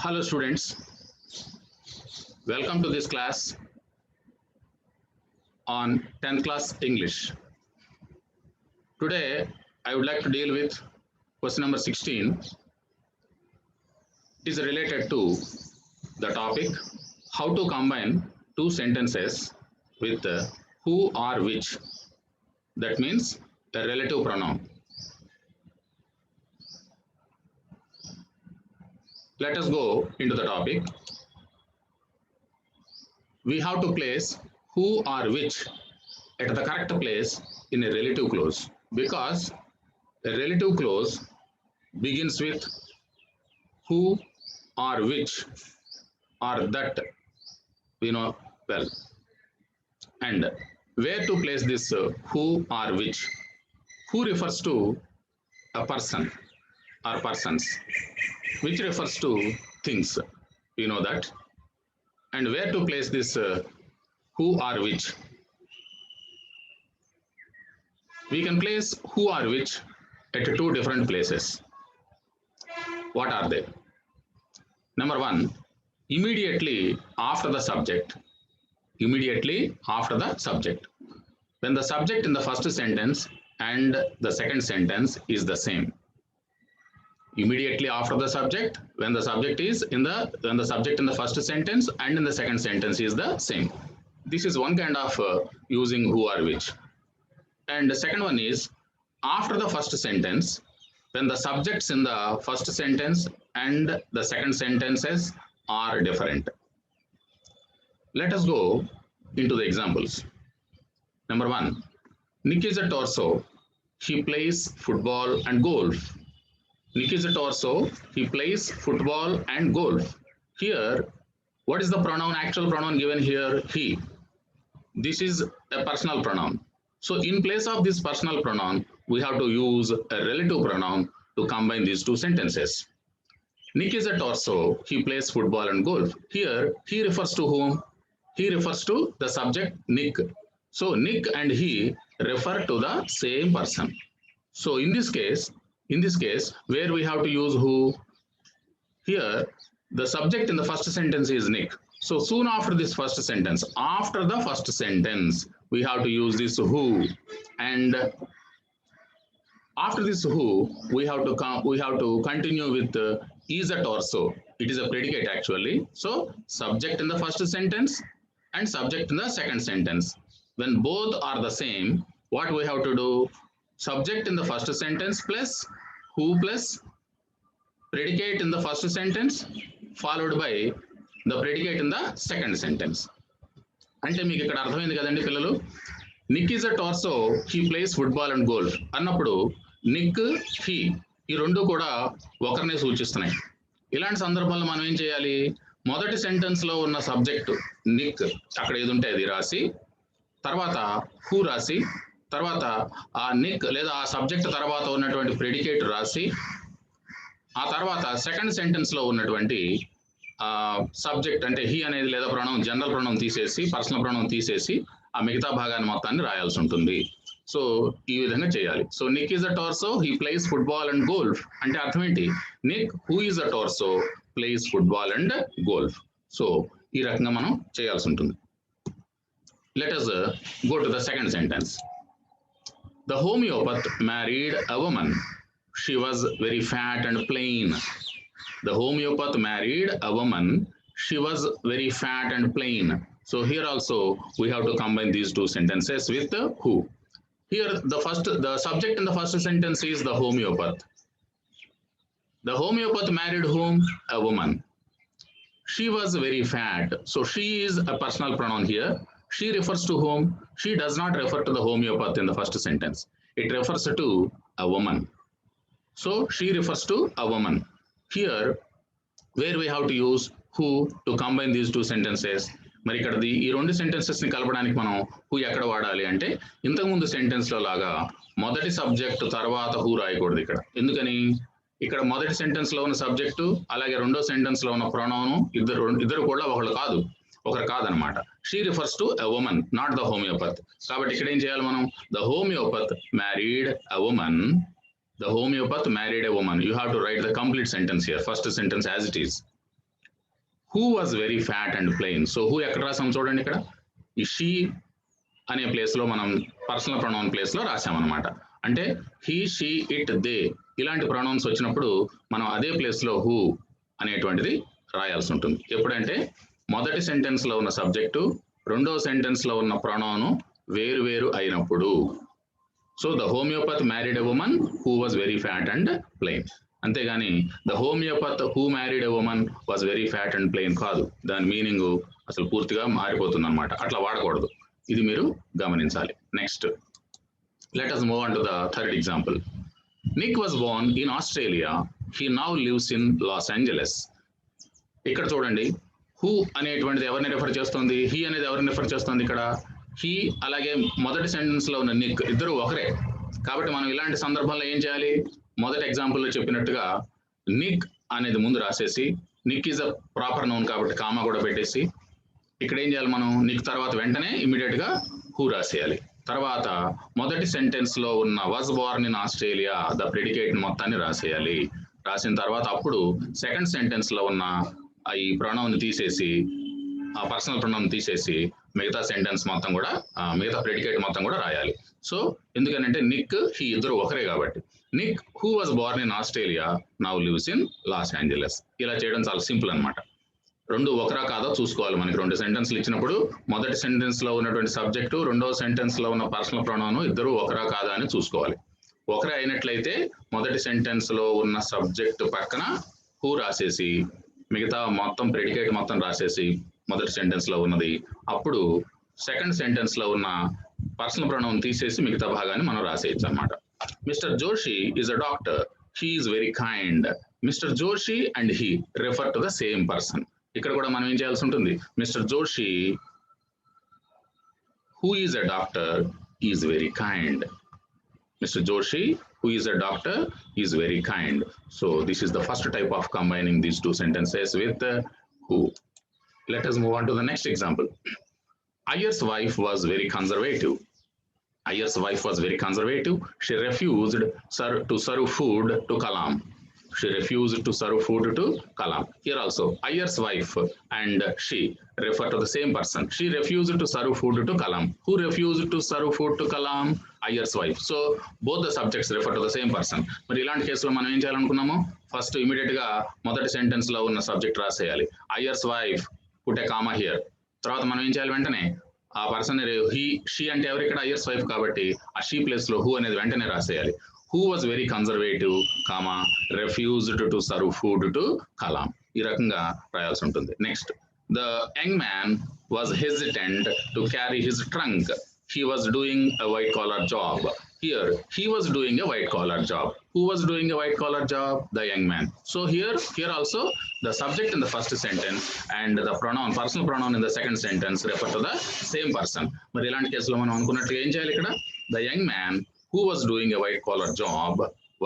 Hello students, welcome to this class on 10th class English. Today I would like to deal with question number 16. It is related to the topic how to combine two sentences with who or which. That means a relative pronoun. Let us go into the topic. We have to place who or which at the correct place in a relative clause, because a relative clause begins with who or which or that we know well. And where to place this who or which? Who refers to a person or persons, which refers to things, we know that. And where to place this who or which? We can place who or which at two different places. What are they? Number one, immediately after the subject. Immediately after the subject. When the subject in the first sentence and the second sentence is the same. Immediately after the subject, when the subject in the first sentence and in the second sentence is the same. This is one kind of using who or which. And the second one is after the first sentence, when the subjects in the first sentence and the second sentences are different. Let us go into the examples. Number one, Nick is a torso. He plays football and golf. Nick is a torso. He plays football and golf. Here, what is the pronoun, actual pronoun given here? He. This is a personal pronoun. So in place of this personal pronoun, we have to use a relative pronoun to combine these two sentences. Nick is a torso. He plays football and golf. Here, he refers to whom? He refers to the subject Nick. So Nick and he refer to the same person. So in this case, where we have to use who? Here, the subject in the first sentence is Nick. So soon after this first sentence, after the first sentence, we have to use this who. And after this who, we have to continue with is a torso. It is a predicate actually. So subject in the first sentence and subject in the second sentence. When both are the same, what we have to do? Subject in the first sentence plus who plus predicate in the first sentence followed by the predicate in the second sentence. అంటే మీకు ఇక్కడ అర్థమైంది కదండి పిల్లలు. Nick is a torso, he plays football and golf అన్నప్పుడు Nick, he ఈ రెండు కూడా ఒకరినే సూచిస్తున్నాయి. ఇలాంటి సందర్భంలో మనం ఏం చేయాలి? మొదటి సెంటెన్స్ లో ఉన్న సబ్జెక్ట్ నిక్ అక్కడ ఏది ఉంటే అది రాసి, తర్వాత హూ రాసి, తర్వాత ఆ నిక్ లేదా ఆ సబ్జెక్ట్ తర్వాత ఉన్నటువంటి ప్రెడికేట్ రాసి, ఆ తర్వాత సెకండ్ సెంటెన్స్ లో ఉన్నటువంటి సబ్జెక్ట్ అంటే హీ అనేది లేదా ప్రణవం జనరల్ ప్రణవం తీసేసి పర్సనల్ ప్రణవం తీసేసి ఆ మిగతా భాగాన్ని మొత్తాన్ని రాయాల్సి ఉంటుంది. సో ఈ విధంగా చేయాలి. So Nick is a torso, he plays football and golf అంటే అర్థం ఏంటి? Nick who is a torso place football and golf. So ఈ రకంగా మనం చేయాల్సి ఉంటుంది. Let us go to the second sentence. The homeopath married a woman. She was very fat and plain. The homeopath married a woman. She was very fat and plain. So here also we have to combine these two sentences with who. Here the subject in the first sentence is the homeopath. The homeopath married whom? A woman. She was very fat. So she is a personal pronoun here. She refers to whom? She does not refer to the homeopath in the first sentence. It refers to a woman. So she refers to a woman. Here, where we have to use who to combine these two sentences. మరి ఇక్కడ ఈ రెండు sentences ని కలపడానికి మనం who ఎక్కడ వాడాలి అంటే ఇంతకుముందు సెంటెన్స్ లో లాగా మొదటి సబ్జెక్ట్ తర్వాత హూ రాయకూడదు ఇక్కడ. ఎందుకని? ఇక్కడ మొదటి సెంటెన్స్ లో ఉన్న సబ్జెక్టు అలాగే రెండో సెంటెన్స్ లో ఉన్న ప్రొనౌన్ ఇద్దరు కూడా ఒకరు కాదనమాట. She refers to a woman, not the homeopath. కాబట్టి ఇక్కడ ఏం చేయాలి మనం? The homeopath married a woman. The homeopath married a woman. You have to write the complete sentence here, first sentence as it is. Who was very fat and plain. So who ఎక్కడ రాసాం చూడండి, ఇక్కడ ఈ she అనే place లో మనం personal pronoun place లో రాసామన్నమాట. అంటే హీ, షీ, ఇట్, దే ఇలాంటి ప్రొనౌన్స్ వచ్చినప్పుడు మనం అదే ప్లేస్ లో హూ అనేటువంటిది రాయాల్సి ఉంటుంది. ఎప్పుడంటే మొదటి సెంటెన్స్ లో ఉన్న సబ్జెక్టు రెండో సెంటెన్స్ లో ఉన్న ప్రొనౌన్ వేరు వేరు అయినప్పుడు. So the homeopath married a woman who was very fat and plain. అంతేగాని the homeopath who married a woman was very fat and plain కాదు. దాని మీనింగ్ అసలు పూర్తిగా మారిపోతుంది అనమాట. అట్లా వాడకూడదు. ఇది మీరు గమనించాలి. Next let us move on to the third example. Nick was born in Australia. He now lives in Los Angeles. ఇక్కడ చూడండి, హూ అనేటువంటిది ఎవరిని రెఫర్ చేస్తుంది, హీ అనేది ఎవరిని రెఫర్ చేస్తుంది. ఇక్కడ హీ అలాగే మొదటి సెంటెన్స్ లో ఉన్న నిక్ ఇద్దరు ఒకరే. కాబట్టి మనం ఇలాంటి సందర్భంలో ఏం చేయాలి, మొదటి ఎగ్జాంపుల్ లో చెప్పినట్టుగా నిక్ అనేది ముందు రాసేసి, Nick is a proper noun కాబట్టి కామా కూడా పెట్టేసి, ఇక్కడ ఏం చేయాలి మనం, నిక్ తర్వాత వెంటనే ఇమీడియట్ గా హూ రాసేయాలి. తర్వాత మొదటి సెంటెన్స్ లో ఉన్న was Born in Australia the predicate మొత్తాన్ని రాసేయాలి. రాసిన తర్వాత అప్పుడు సెకండ్ సెంటెన్స్ లో ఉన్న ఈ ప్రొనౌన్ తీసేసి, ఆ పర్సనల్ ప్రొనౌన్ తీసేసి మిగతా సెంటెన్స్ మొత్తం కూడా, మిగతా ప్రెడికేట్ మొత్తం కూడా రాయాలి. సో ఎందుకనంటే నిక్, హీ ఇద్దరు ఒకరే కాబట్టి. Nick who was Born in Australia now lives in Los Angeles. ఇలా చేయడం చాలా సింపుల్ అనమాట. రెండు ఒకరా కాదో చూసుకోవాలి. మనకి రెండు సెంటెన్స్లు ఇచ్చినప్పుడు మొదటి సెంటెన్స్ లో ఉన్నటువంటి సబ్జెక్టు రెండో సెంటెన్స్ లో ఉన్న పర్సనల్ ప్రొనౌన్ ఇద్దరు ఒకరా కాదా అని చూసుకోవాలి. ఒకరే అయినట్లయితే మొదటి సెంటెన్స్ లో ఉన్న సబ్జెక్ట్ పక్కన హూ రాసేసి మిగతా మొత్తం ప్రెడికేట్ మొత్తం రాసేసి మొదటి సెంటెన్స్ లో ఉన్నది, అప్పుడు సెకండ్ సెంటెన్స్ లో ఉన్న పర్సనల్ ప్రొనౌన్ తీసేసి మిగతా భాగాన్ని మనం రాసేయచ్చు అనమాట. Mister Joshi is a doctor. He is very kind. Mister Joshi and he refer to the same person. ఇక్కడ కూడా మనం ఏం చేయాల్సి ఉంటుంది, mister Joshi who is a doctor is very kind. Mr. Joshi, who is a doctor, is very kind. So this is the first type of combining these two sentences with who. Let us move on to the next example. Ayer's wife was very conservative. Ayer's wife was very conservative. She refused to serve food to Kalam. She refused to serve food to Kalam. Here also, Ayer's wife and she refer to the same person. She refused to serve food to Kalam. Who refused to serve food to Kalam? Ayer's wife. So both the subjects refer to the same person. మరి ఇలాంటి కేసులో మనం ఏం చేయాలనుకున్నాము, first immediate గా మొదటి sentence లో ఉన్న subject రాసేయాలి. Ayer's wife, put a comma here. తర్వాత మనం ఏం చేయాలి, వెంటనే ఆ పర్సన్ హీ, షీ అంటే ఎవరు ఇక్కడ, అయ్యర్స్ వైఫ్ కాబట్టి ఆ షీ ప్లేస్ లో హూ అనేది వెంటనే రాసేయాలి. Who was very conservative, comma refused to serve food to Kalam. ఈ రకంగా రాయాల్సి ఉంటుంది. Next, the young man was hesitant to carry his trunk. He was doing a white collar job. Here, he was doing a white collar job. Who was doing a white collar job? The young man. So here also, the subject in the first sentence and the pronoun, personal pronoun in the second sentence refer to the same person. మరి ఇలాంటి కేసులో మనం అనుకున్నట్టుగా ఏం చేయాలి ఇక్కడ, the young man who was doing a white collar job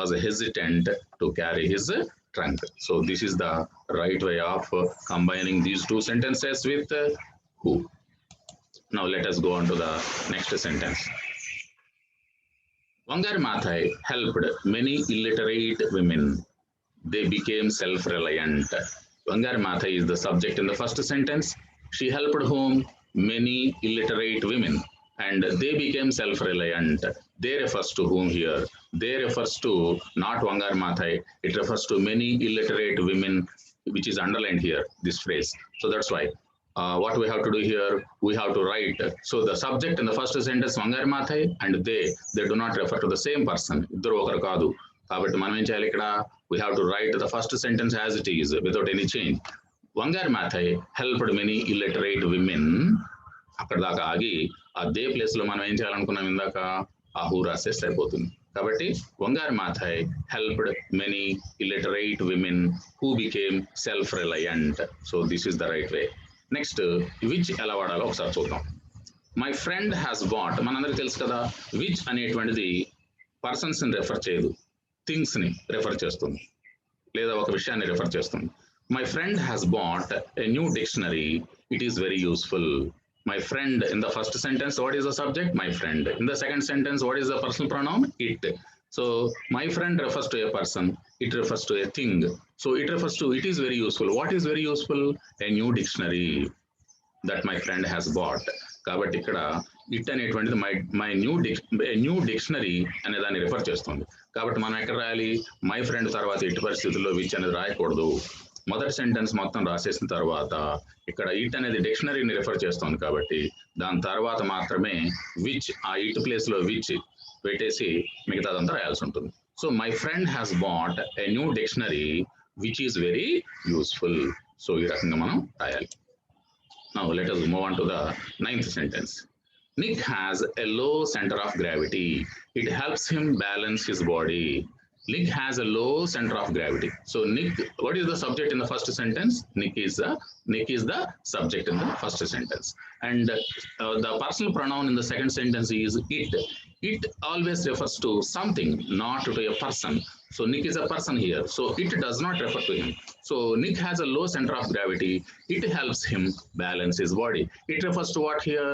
was hesitant to carry his trunk. So this is the right way of combining these two sentences with who. Now let us go on to the next sentence. Wangari Maathai helped many illiterate women. They became self-reliant. Wangari Maathai is the subject in the first sentence. She helped whom? Many illiterate women. And they became self-reliant. They refers to whom here? They refers to not Wangari Maathai. It refers to many illiterate women, which is underlined here, this phrase. So that's why. What we have to do here, we have to write. So the subject in the first sentence Wangari Maathai and they do not refer to the same person. Iddaru okaru kaadu. Kabatti manam em cheyali ikkada, we have to write the first sentence as it is without any change. Wangari Maathai helped many illiterate women. అక్కడ దాకా ఆగి ఆ they place లో మనం ఏం చేయాలనుకున్నాం ఇందాక, ఆ who రాస్తే సరిపోతుంది. కాబట్టి Wangari Maathai helped many illiterate women who became self-reliant. So this is the right way. Next, which ఎలా వాడాలో ఒకసారి చూద్దాం. మై ఫ్రెండ్ హ్యాస్ బాట్, మనందరికి తెలుసు కదా, విచ్ అనేటువంటిది పర్సన్స్ ని రెఫర్ చేయదు, థింగ్స్ ని రెఫర్ చేస్తుంది లేదా ఒక విషయాన్ని రెఫర్ చేస్తుంది. My friend has bat a new dictionary, it is very useful. My friend in the first sentence, what is the subject? My friend. In the second sentence, what is the personal pronoun? It. So my friend refers to a person, it refers to a thing. So it refers to, it is very useful. What is very useful? A new dictionary that my friend has bought. కాబట్టి ఇక్కడ it అనేటువంటిది my new dictionary అనే దాన్ని refer చేస్తుంది. కాబట్టి మనం ఎక్కడ రాయాలి? మై ఫ్రెండ్ తర్వాత ఎట్టి పరిస్థితుల్లో విచ్ అనేది రాయకూడదు. మొదటి సెంటెన్స్ మొత్తం రాసేసిన తర్వాత ఇక్కడ ఇట్ అనేది డిక్షనరీని రిఫర్ చేస్తుంది కాబట్టి దాని తర్వాత మాత్రమే విచ్, ఆ ఇట్ ప్లేస్ లో విచ్ పెట్టేసి మిగతాదంతా రాయాల్సి ఉంటుంది. So my friend has bat a new dictionary which is very useful. So ఈ రకంగా మనం రాయాలి. Now let us move on to the 9th sentence. Nick has a low center of gravity. It helps him balance his body. Nick has a low center of gravity. So Nick, what is the subject in the first sentence? Nick is the subject in the first sentence. And the personal pronoun in the second sentence is it. It always refers to something, not to a person. So Nick is a person here. So it does not refer to him. So Nick has a low center of gravity. It helps him balance his body. It refers to what here?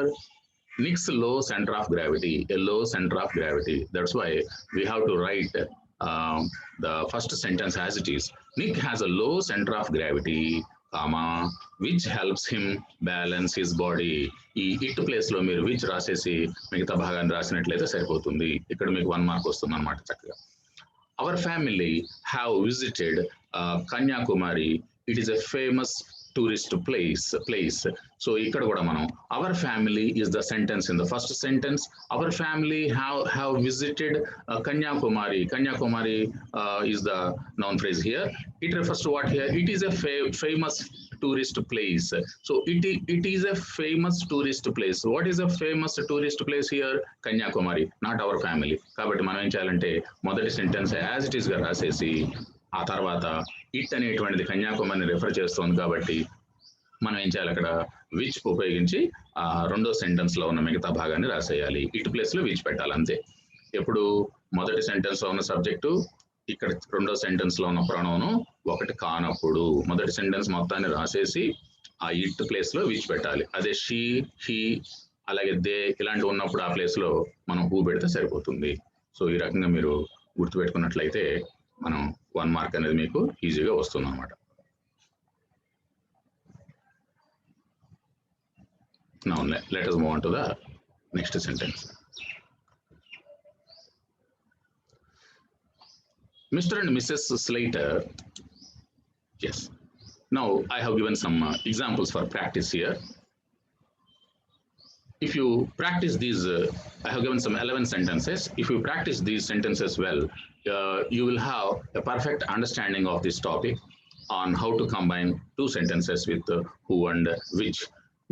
Nick's low center of gravity, a low center of gravity. That's why we have to write the first sentence as it is. Nick has a low center of gravity, comma, which helps him balance his body. ఈ it place లో మీరు which రాసేసి మిగతా భాగాన్ని రాసినట్లయితే సరిపోతుంది. ఇక్కడ మీకు 1 mark వస్తుంది అన్నమాట చక్కగా. Our family have visited Kanyakumari. It is a famous tourist place. So ikkada kuda manam our family is the sentence in the first sentence. Our family have visited Kanyakumari. Kanyakumari is the noun phrase here. It refers to what here? It is a famous tourist place. So it is a famous tourist place. What is a famous tourist place here? Kanyakumari, not our family. Kabatti manam em cheyalante modati sentence as it is ga rasesi ఆ తర్వాత it అనేటువంటిది కన్యాకుమారిని refer చేస్తుంది కాబట్టి మనం ఏం చేయాలి? అక్కడ which ఉపయోగించి ఆ రెండో సెంటెన్స్ లో ఉన్న మిగతా భాగాన్ని రాసేయాలి. ఇట్ ప్లేస్ లో విచ్ పెట్టాలి అంతే. ఎప్పుడు మొదటి సెంటెన్స్ లో ఉన్న సబ్జెక్టు, ఇక్కడ రెండో సెంటెన్స్ లో ఉన్న ప్రొనౌన్ ఒకటి కానప్పుడు మొదటి సెంటెన్స్ మొత్తాన్ని రాసేసి ఆ ఇట్ ప్లేస్ లో విచ్ పెట్టాలి. అదే షీ, హీ, అలాగే దే ఇలాంటివి ఉన్నప్పుడు ఆ ప్లేస్ లో మనం హూ పెడితే సరిపోతుంది. సో ఈ రకంగా మీరు గుర్తుపెట్టుకున్నట్లయితే మనం 1 మార్క్ అనేది మీకు ఈజీగా వస్తుంది అన్నమాట. Now let us move on to the next sentence. Mr. and Mrs. Slater. Yes. Now I have given some examples for practice here. If you practice these, I have given some 11 sentences. If you practice these sentences well, you will have a perfect understanding of this topic on how to combine 2 sentences with who and which.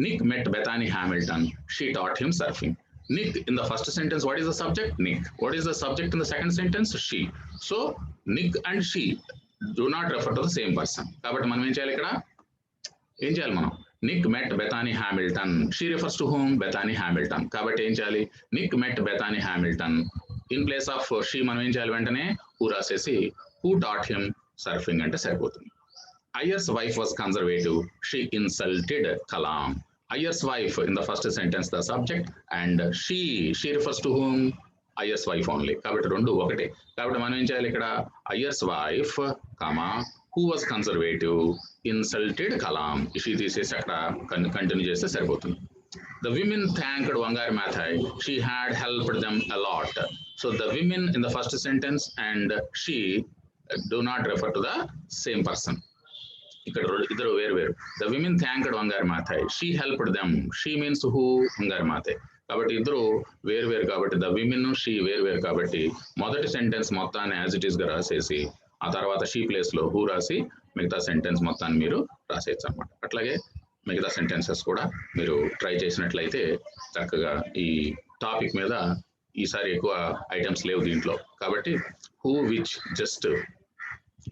Nick met Bethany Hamilton. She taught him surfing. Nick in the first sentence, what is the subject? Nick. What is the subject in the second sentence? She. So Nick and she do not refer to the same person. కాబట్టి మనం ఏం చేయాలి? ఇక్కడ ఏం చేయాలి మనం? Nick met Bethany Hamilton. She refers to whom? Bethany Hamilton. కాబట్టి ఏం చేయాలి? Nick met Bethany Hamilton. In place of she మనం ఏం చేయాలి? వెంటనే who రాసేసి who taught him surfing అంటే సరిపోతుంది. Ayer's wife was conservative. She insulted Kalam. Ayer's wife in the first sentence the subject and she refers to whom? Ayer's wife only. కాబట్టి రెండు ఒకటే. కాబట్టి మనం ఏం చేయాలి? ఇక్కడ Ayer's wife, who was conservative, insulted Kalam. She తీసేసి అక్కడ కంటిన్యూ చేస్తే సరిపోతుంది. The women thanked Wangari Maathai. She had helped them a lot. So the women in the first sentence and she do not refer to the same person. ఇక్కడ ఇద్దరు వేరు. The women thanked Wangari Maathai. She helped them. She means who? Wangari Maathai. కాబట్టి ఇద్దరు వేరు కాబట్టి the women, she వేరు కాబట్టి మొదటి సెంటెన్స్ మొత్తాన్ని యాజ్ ఇట్ ఈస్ గా రాసేసి ఆ తర్వాత షీ ప్లేస్ లో హూ రాసి మిగతా సెంటెన్స్ మొత్తాన్ని మీరు రాసేయచ్చు అన్నమాట. అట్లాగే మిగతా సెంటెన్సెస్ కూడా మీరు ట్రై చేసినట్లయితే చక్కగా ఈ టాపిక్ మీద ఈసారి ఎక్కువ ఐటమ్స్ లేవు దీంట్లో కాబట్టి హూ, విచ్, జస్ట్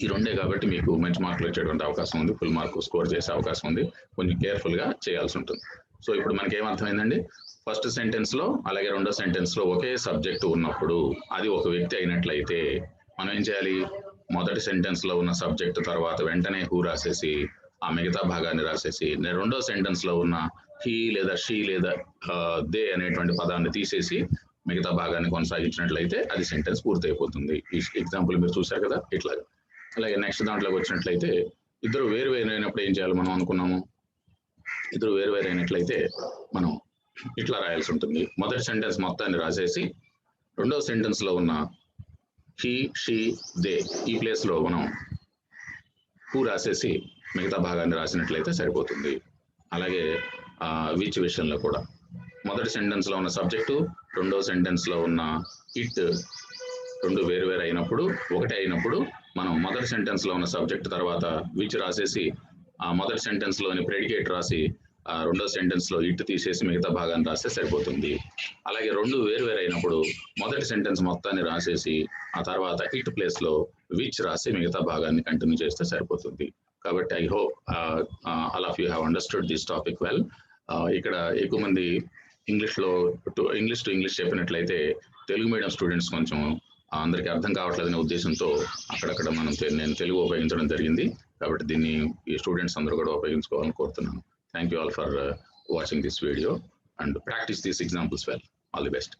ఈ రెండే కాబట్టి మీకు మంచి మార్కులు వచ్చేటువంటి అవకాశం ఉంది. ఫుల్ మార్కు స్కోర్ చేసే అవకాశం ఉంది. కొంచెం కేర్ఫుల్ గా చేయాల్సి ఉంటుంది. సో ఇప్పుడు మనకి ఏమర్థమైందండి? ఫస్ట్ సెంటెన్స్ లో అలాగే రెండో సెంటెన్స్ లో ఒకే సబ్జెక్ట్ ఉన్నప్పుడు అది ఒక వ్యక్తి అయినట్లయితే మనం ఏం చేయాలి? మొదటి సెంటెన్స్ లో ఉన్న సబ్జెక్ట్ తర్వాత వెంటనే హూ రాసేసి ఆ మిగతా భాగాన్ని రాసేసి రెండో సెంటెన్స్ లో ఉన్న హీ లేదా షీ లేదా దే అనేటువంటి పదాన్ని తీసేసి మిగతా భాగాన్ని కొనసాగించినట్లయితే అది సెంటెన్స్ పూర్తయిపోతుంది. ఈ ఎగ్జాంపుల్ మీరు చూశారు కదా ఇట్లాగా. అలాగే నెక్స్ట్ దాంట్లోకి వచ్చినట్లయితే ఇద్దరు వేరు అయినప్పుడు ఏం చేయాలి మనం అనుకున్నాము. ఇద్దరు వేరు అయినట్లయితే మనం ఇట్లా రాయాల్సి ఉంటుంది. మొదటి సెంటెన్స్ మొత్తాన్ని రాసేసి రెండవ సెంటెన్స్ లో ఉన్న హీ షీ దే ఈ ప్లేస్ లో మనం హూ రాసేసి మిగతా భాగాన్ని రాసినట్లయితే సరిపోతుంది. అలాగే విచ్ విషయంలో కూడా మొదటి సెంటెన్స్ లో ఉన్న సబ్జెక్టు రెండవ సెంటెన్స్ లో ఉన్న ఇట్ రెండు వేరు అయినప్పుడు ఒకటే అయినప్పుడు మనం మొదటి సెంటెన్స్ లో ఉన్న సబ్జెక్ట్ తర్వాత విచ్ రాసేసి ఆ మొదటి సెంటెన్స్ లోని ప్రెడికేట్ రాసి ఆ రెండో సెంటెన్స్ లో ఇట్ తీసేసి మిగతా భాగాన్ని రాస్తే సరిపోతుంది. అలాగే రెండు వేరు అయినప్పుడు మొదటి సెంటెన్స్ మొత్తాన్ని రాసేసి ఆ తర్వాత ఇట్ ప్లేస్ లో విచ్ రాసి మిగతా భాగాన్ని కంటిన్యూ చేస్తే సరిపోతుంది. కాబట్టి I hope all of you have understood this topic well. ఇక్కడ ఎక్కువ మంది ఇంగ్లీష్ టు ఇంగ్లీష్ చెప్పినట్లయితే తెలుగు మీడియం స్టూడెంట్స్ కొంచెం అందరికి అర్థం కావట్లేదనే ఉద్దేశంతో అక్కడక్కడ నేను తెలుగు ఉపయోగించడం జరిగింది. కాబట్టి దీన్ని ఈ స్టూడెంట్స్ అందరూ కూడా ఉపయోగించుకోవాలని కోరుతున్నాను. Thank you all for watching this video and practice these examples well. All the best.